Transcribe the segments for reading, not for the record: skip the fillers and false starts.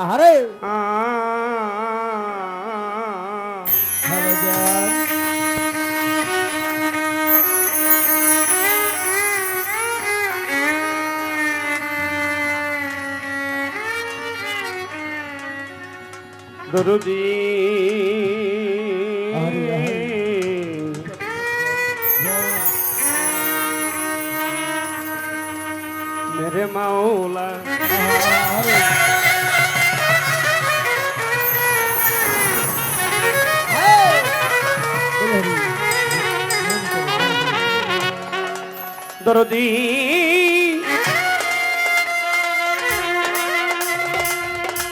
আহারে দরুদি मेरे मौला दर्दी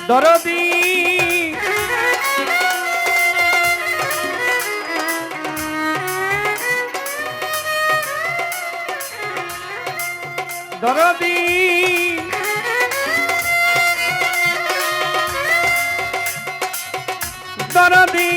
दर्दी दर्दी दर्दी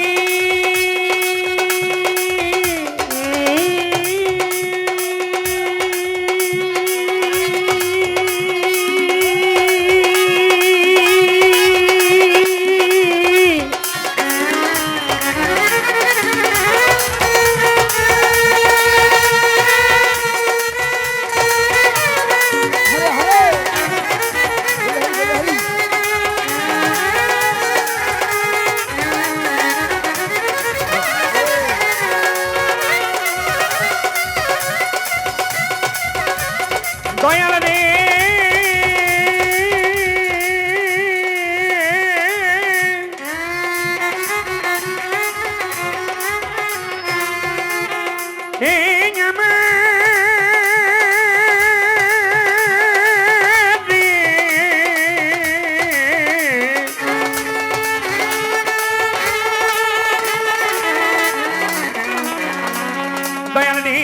দয়াল রে হে আমার রে দয়াল রে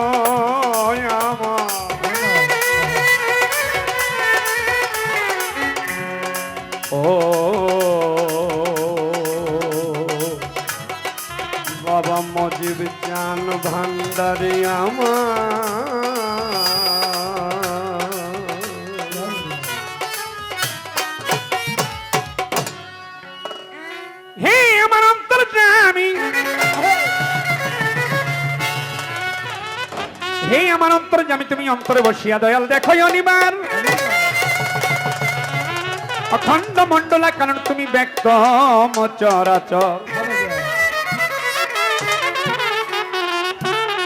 দয়াময় আমার ও বাবা মজিব জান ভান্ডারি আমার হে আমার অন্তর্যামী হে আমার অন্তর্যামী তুমি অন্তরে বসিয়া দয়াল দেখো অনিবার অখণ্ড মণ্ডলা কারণ তুমি ব্যক্ত চরাচর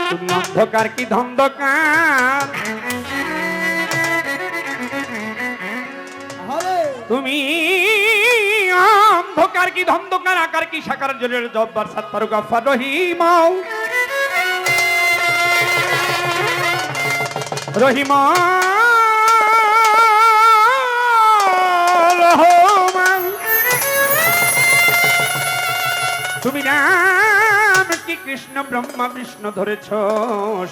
তুমি অন্ধকার কি ধন্ধকার তুমি অন্ধকার কি ধন্ধকার আকার কি সাকার জলের জব্বার সাত্তার গাফার রহিম রহিম তুমি নাম কি কৃষ্ণ ব্রহ্মা বিষ্ণু ধরেছ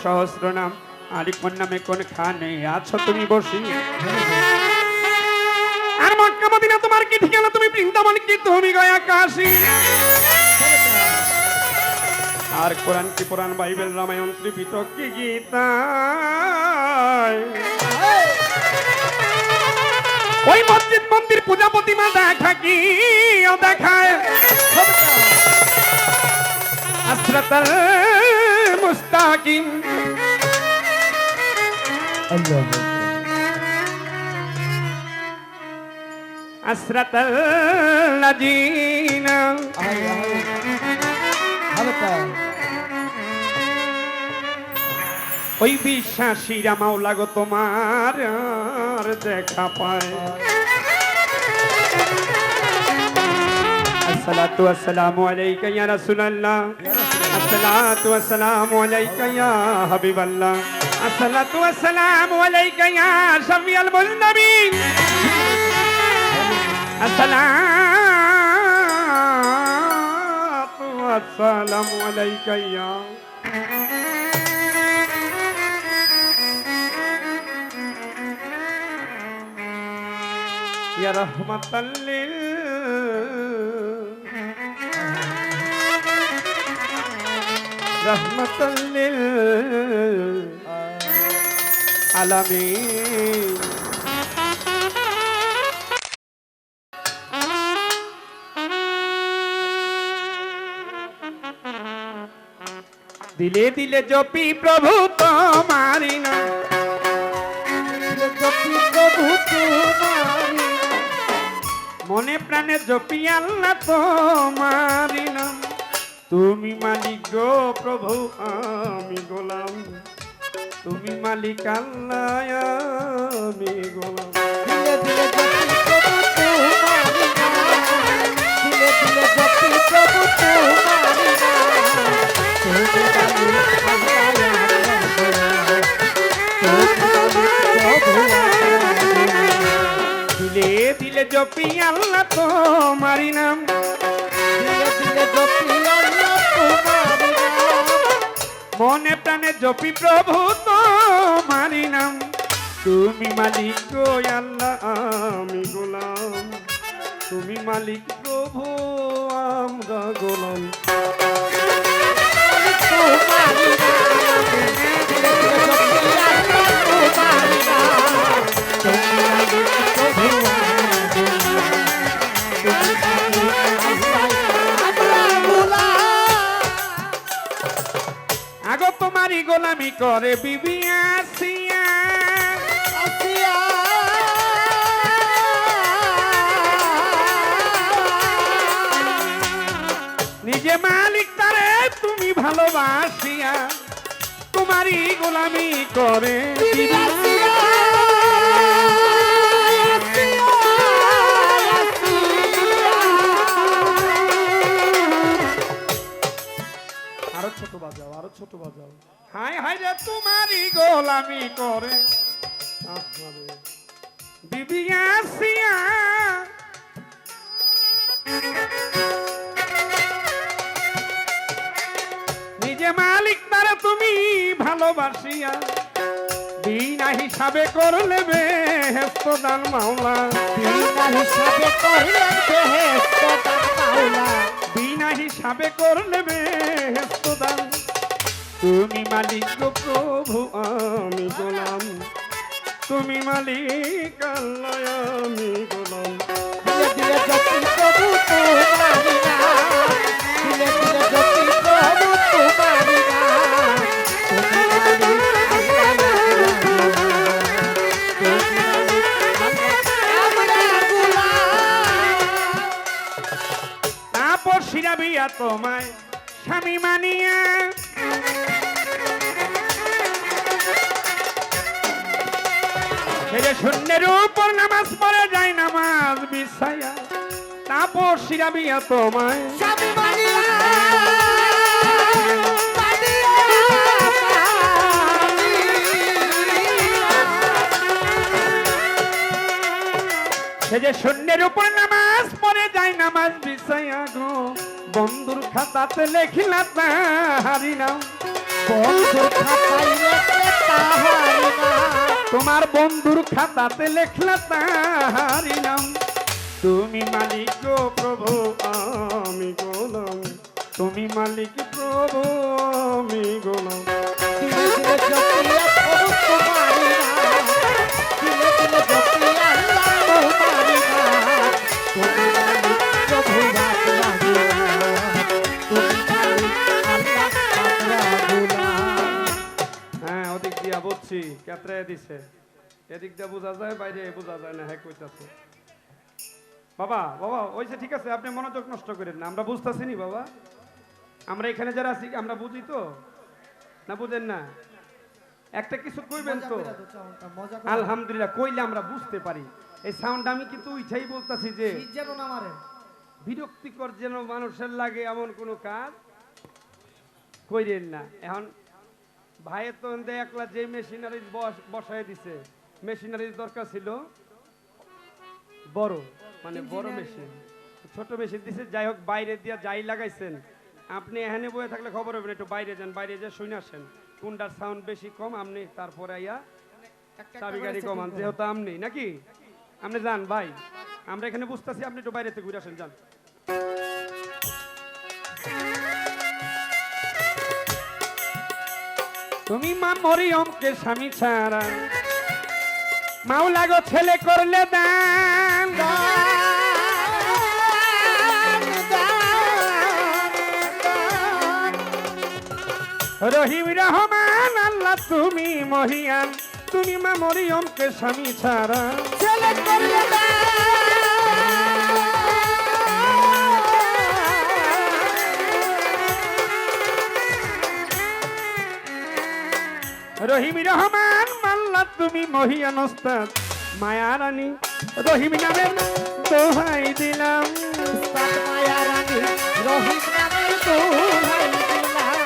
সহস্র নাম আরে কোন নামে কোন খানে আছো তুমি বসি আর মক্কা মদিনা তোমার কি ঠিকানা তুমি বৃন্দাবন কি তুমি গয়া কাশী আর কোরআন কি পুরাণ বাইবেল রামায়ণ ত্রিপিটক কি গীতা ওই মসজিদ মন্দির পূজা প্রতিমা দেখা কি দেখায় আসরাতাল মুস্তাকিম আল্লাহ আসরাতাল লাজিনা হালকা ওই বিশ্বাসীরা মাওলা গো তোমার আর দেখা পায়। আসসালাতু ওয়াসসালামু আলাইকা ইয়া রাসূলুল্লাহ, আসসালাতু ওয়াসসালামু আলাইকা ইয়া হাবিবাল্লাহ, আসসালাতু ওয়াসসালামু আলাইকা ইয়া শাফিয়াল মুজনবিন, আসসালাতু ওয়াসসালামু আলাইকা ইয়া ইয়া রাহমাতাল লিল রাহমাতাল লিল আলামিন। দিলে দিলে জপি প্রভু তোমারি নাম, জপি প্রভু তোমারি নাম, মনে প্রাণে জপি আল্লাহ তোমারি নাম। তুমি মালিক গো প্রভু আমি গোলাম, তুমি মালিক আল্লাহ আমি গোলাম। দিলে দিলে জপি প্রভু তোমারি নাম, দিলে দিলে জপি প্রভু তোমারি নাম, তুমি মালিক আল্লাহ দিলে দিলে জপি আল্লাহ তোমারি নাম, দিলে দিলে জপি আল্লাহ তোমারি নাম, মনে প্রাণে জপি প্রভু তোমারি নাম। তুমি মালিক গো আল্লাহ আমি গোলাম, তুমি মালিক প্রভু আমরা গোলাম। তোমারি নাম, দিলে দিলে জপি আল্লাহ তোমারি নাম, তুমি মালিক প্রভু আগো তোমারি গোলামি করে বিবি আসিয়া, নিজে মালিক তারে তুমি ভালোবাসিয়া, তোমারি গোলামি করে বিবি আসিয়া। ছোট বাজাও, আরো ছোট বাজাও। হায় হায় রে তোমারি গোলামি করে বিবি আসিয়া, নিজে মালিক তারা তুমি ভালোবাসিয়া, বিনা হিসাবে করলে বেহেশত দান মাওলা, বিনা হিসাবে করলে বেহেশত দান মাওলা, বিনা হিসাবে করলে বেহেশত দান। তুমি মালিক গো প্রভু আমি গোলাম, তুমি মালিক আল্লাহ আমি গোলাম। দিলে দিলে জপি প্রভু তোমারি নাম, দিলে দিলে জপি প্রভু তোমারি নাম, তুমি মালিক তারপর শিরাবিয়া তোমায় স্বামী মানিয়া, শূন্যের উপর নামাজ পড়ে যায় নামাজ বিছায়া, তারপর শিরাবিয়া তোমায় স্বামী মানিয়া, সে যে শূন্যের উপর নামাজ পড়ে যায় নামাজ বিছায়া গো, বন্ধুর খাতাতে লেখিলা তাহারি নাম, বন্ধুর খাতায় লেখলে তাহারি নাম, তোমার বন্ধুর খাতাতে লেখলা তাহারি নাম। তুমি মালিক গো প্রভু আমি গোলাম, তুমি মালিক প্রভু আমি গোলাম। দিলে দিলে জপি প্রভু তোমারি নাম, দিলে দিলে জপি আল্লাহ তোমারি নাম, তুমি মালিক প্রভু আমরা গোলাম, তুমি মালিক আল্লাহ আমরা গোলাম। হ্যাঁ ওদিক দিয়া বুঝছি কেত্রে দিছে, এদিক দিয়ে বোঝা যায় বাইরে বোঝা যায় না। হ্যাঁ কইতাছে বাবা বাবা ওইসে ঠিক আছে, আপনি মনোযোগ নষ্ট করেন না, আমরা বুঝতেছি নি বাবা, আমরা এখানে যারা আছি আমরা বুঝি তো না, বুঝেন না? একটা কিছু কইবেন মজা তো কইরা তো চাউনটা মজা করে আলহামদুলিল্লাহ কইলে আমরা বুঝতে পারি এই সাউন্ড আমি কিন্তু উঠাই বলতাছি যে শীত যেন না মারে বিরক্তিকর যেন মানুষের লাগে এমন কোনো কাজ কইরেন না এখন ভাইয়ের তো একলা যে মেশিনারি বসায় দিছে মেশিনারির দরকার ছিল বড় মানে বড় মেশিন ছোট মেশিন দিছে যাই হোক বাইরে দিয়া যাই লাগাইছেন আপনি এখানে বয়ে থাকলে খবর হবে না একটু বাইরে যান বাইরে যা শুনে আসেন কোনটার সাউন্ড বেশি কম আপনি তারপরে আইয়া চাবি গাড়ি কমান যেহেতু আপনি নাকি আপনি যান ভাই আমরা এখানে বুঝতেছি আপনি একটু বাইরে থেকে ঘুরে আসেন যান তুমি মা মরিয়মকে স্বামী ছাড়া মাওলা গো ছেলে করলে দান রহিম রহমান আল্লাহ তুমি মহিয়ান তুমি মা মরিয়মকে স্বামী ছাড়া ছেলে করলে রহিম রহমান মাল্লা তুমি মহিয়ান ওস্তাদ মায়া রানী রহিম নামের দোহাই দিলাম উস্তাদ মায়া রানী রহিম নামের দোহাই দিলাম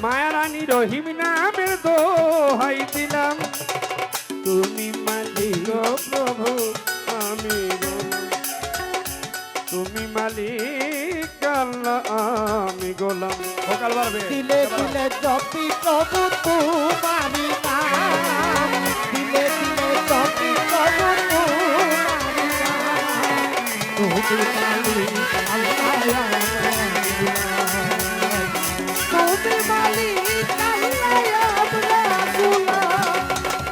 মায়া রানী রহিম নামের দোহাই দিলাম তুমি মালিক গো প্রভু আমি গোলাম তুমি মালিক আল্লাহ আমি গোলাম ভোকাল বাড়বে দিলে দিলে জপি প্রভু তোমারি নাম দিলে দিলে জপি প্রভু তোমারি নাম তুমি মালিক আল্লাহ তুমি মালিক আল্লাহ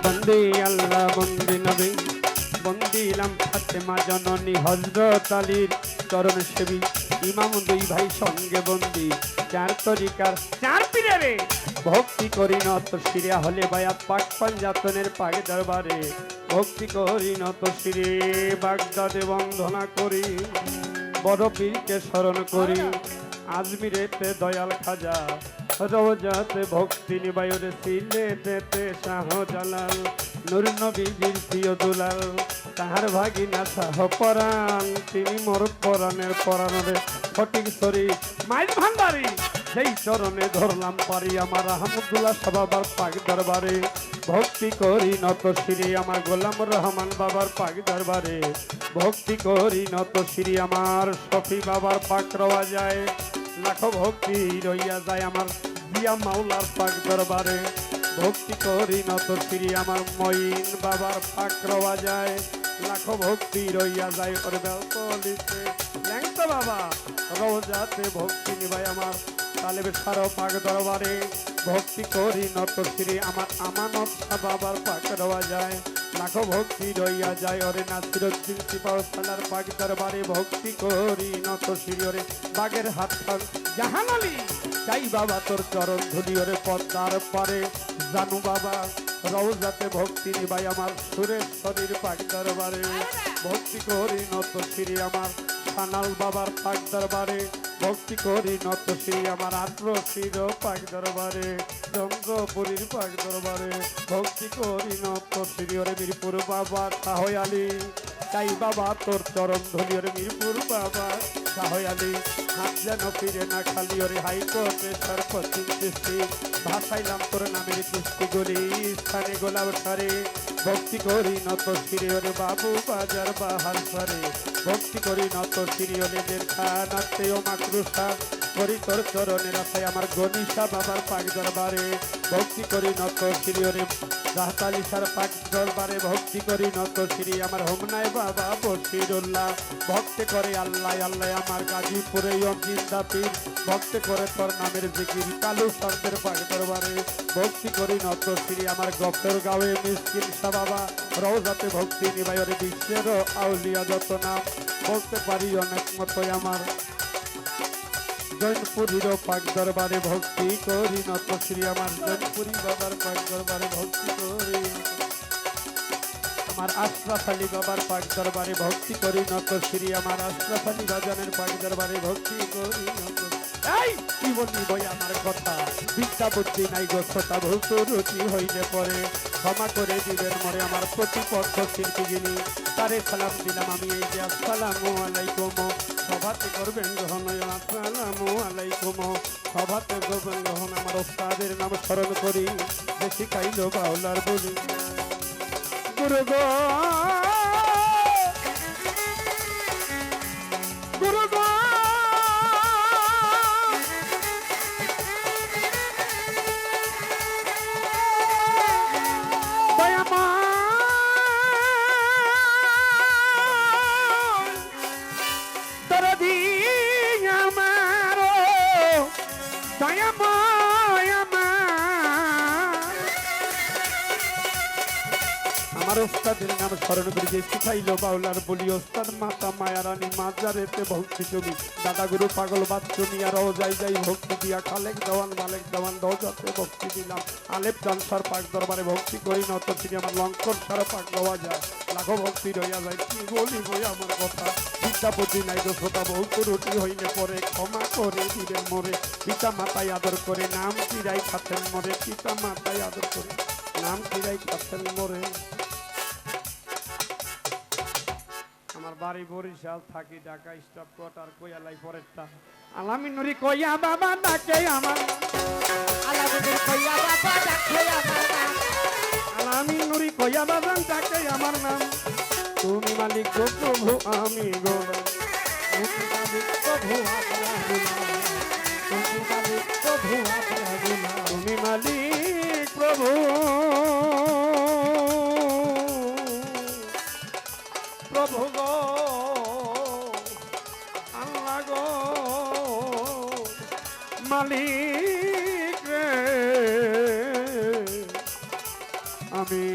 বন্দে আল্লাহ বন্দে নবী বন্দিলাম ফাতেমা জননী হযরত আলীর চরণ সেবী ইমাম দুই ভাই সঙ্গে বন্দি চার তরিকার চার পীরে ভক্তি করি নত শিরে হলে বায়াত পাক পাঞ্জাতনের পাক দরবারে ভক্তি করি নত শিরে বাগদাদে বন্দনা করি বড় পীরকে স্মরণ করি আজমিরেতে দয়াল খাজা রোজাতে ভক্তি নিবায়রে সিলেটেতে শাহজালাল নূর নবীজির প্রিয় দুলাল তাহার ভাগিনা শাহ পরাণ তিনি মোর পরাণের পরাণরে ফটিক সরি মাইল ভান্ডারি সেই চরণে ধরলাম পারি আমার আহমদুল্লাহ বাবার পাক দরবারে ভক্তি করি নত শিরে আমার গোলাম রহমান বাবার পাক দরবারে ভক্তি করি নত শিরে আমার শফি বাবার পাক রওয়া যায় লাখো ভক্তি রইয়া যায় আমার জিয়া মাওলার পাক দরবারে ভক্তি করি নত শ্রী আমার মঈন বাবার পাক রওয়া যায় লাখো ভক্তি রইয়া যায় ওরে বেলতলিতে ল্যাংটা বাবা রোজাতে ভক্তি নিবাই আমার তালেবে সারো পাক দরবারে ভক্তি করি নত শ্রী আমার আমানত শাহ বাবার পাক রওয়া যায় লাখো ভক্তি রইয়া যায় ওরে নাসিরুদ্দিন সিপাহ সালার পাক দরবারে ভক্তি করি নত শ্রী ওরে বাগের হাত খান জাহান আলী চাই বাবা তোর চরণ ধুলি ওরে পদ্মার পারে জানু বাবা রওজাতে ভক্তি নিবাই আমার সুরেশ্বরীর পাক দরবারে ভক্তি করি নত শ্রী আমার সানাল বাবার পাক দরবারে ভক্তি করি নত শ্রী আমার আট্রশির পাক দরবারে চন্দ্রপুরীর পাক দরবারে ভক্তি করি নত শ্রী ওরে মিরপুর বাবা শাহ আলী চাই বাবা তোর চরণ ধুলি ওরে মিরপুর বাবা শাহ আলী হাত যেন ফিরে না খালি ওরে হাইকোর্টে সর্বতিন কৃষ্টি ভাসাইলাম তোর নামের কৃষ্টিগুলি স্থানে গোলাপ সারে ভক্তি করি নত শিরে ওরে বাবু বাজার বাহার সারে ভক্তি করি নত শিরে ওরে দেড়খানাতে ও মাকরুষা করি তোর চরণের আশায় আমার গণিসা বাবার পাক দরবারে ভক্তি করি নত শিরে ওরে রাহতালিসার পাক দরবারে ভক্তি করি নত শিরে আমার হোমনায় বাবা বশিরুল্লাহ ভক্তি করে আল্লাহ আল্লাহ আমার গাজীপুরে জিন্দা পীর ভক্তি করে তোর নামের জিকির কালু সন্তের পাক দরবারে ভক্তি করি নত শ্রী আমার গফর গাঁয়ে মিসকিন শাহ বাবা রওজাতে ভক্তি নিবাই ওরে বিশ্বের আউলিয়া যত নাম বলতে পারি অনেক মতোই আমার জৈনপুরীর পাক দরবারে ভক্তি করি নত শ্রী আমার জৈনপুরী বাবার পাক দরবারে ভক্তি করি আমার আশরাফ আলী বাবার পাক দরবারে ভক্তি করি নত শ্রী আমার আশরাফ আলী বাজানের পাক দরবারে ভক্তি করি নত এই কি বললি ভাই আমার কথা বিদ্যা বুদ্ধি নাই গো শ্রোতা ভৌত রুচি হইলে পরে ক্ষমা করে দিবেন মরে আমার প্রতিপক্ষ শিল্পীগিনী তারে সালাম দিলাম আমি এই যে আসসালামু আলাইকুম সভাতে করবেন গ্রহণ আসসালামু আলাইকুম সভাতে করবেন গ্রহণ আমার ওস্তাদের নাম স্মরণ করি যে শিখাইল বাউলার বলি গুরু গো গুরু গো আমার ওস্তাদের নাম স্মরণ করি যে শিখাইল বাউলার বলি ওস্তাদ মাতা মায়ারানী মাজারেতে ভক্তি জমি দাদা গুরু পাগল বাচ্চুমি আর যাই যাই ভক্তি দিয়া খালেক দেওয়ান মালেক দেওয়ান দৌজাতে ভক্তি দিলাম আলেপ জানসার পাক দরবারে ভক্তি করি নত তিনি আমার লঙ্কন সারা পাক দেওয়া যায় লাখো ভক্তি রইয়া যায় কি বলি বই আমার কথা বিদ্যাপতি নাই দোষতা বহুত রুটি হইলে পরে ক্ষমা করে দিলেন মরে পিতা মাতায় আদর করে নাম চিরাই খাতেন মরে পিতা মাতায় আদর করে নাম চিরাই খাতেন মরে আমার বাড়ি বরিশাল থাকি ঢাকা স্টাফ কোয়ার্টার কোয়ালাই পরেরটা আলামিন নুরি কইয়া বাবা ডাকে আমার আলামিনের কইয়া বাবা ডাকে আমার নাম আলামিন নুরি কইয়া বাবা ডাকে আমার নাম তুমি মালিক গো প্রভু আমি গো তুমি মালিক প্রভু আপনার গুলাম তুমি মালিক প্রভু আপনার গুলাম তুমি মালিক প্রভু প্রভু গো আল্লাহ গো মালিক রে আমি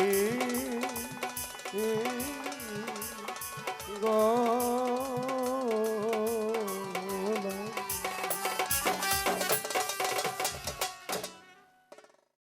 গো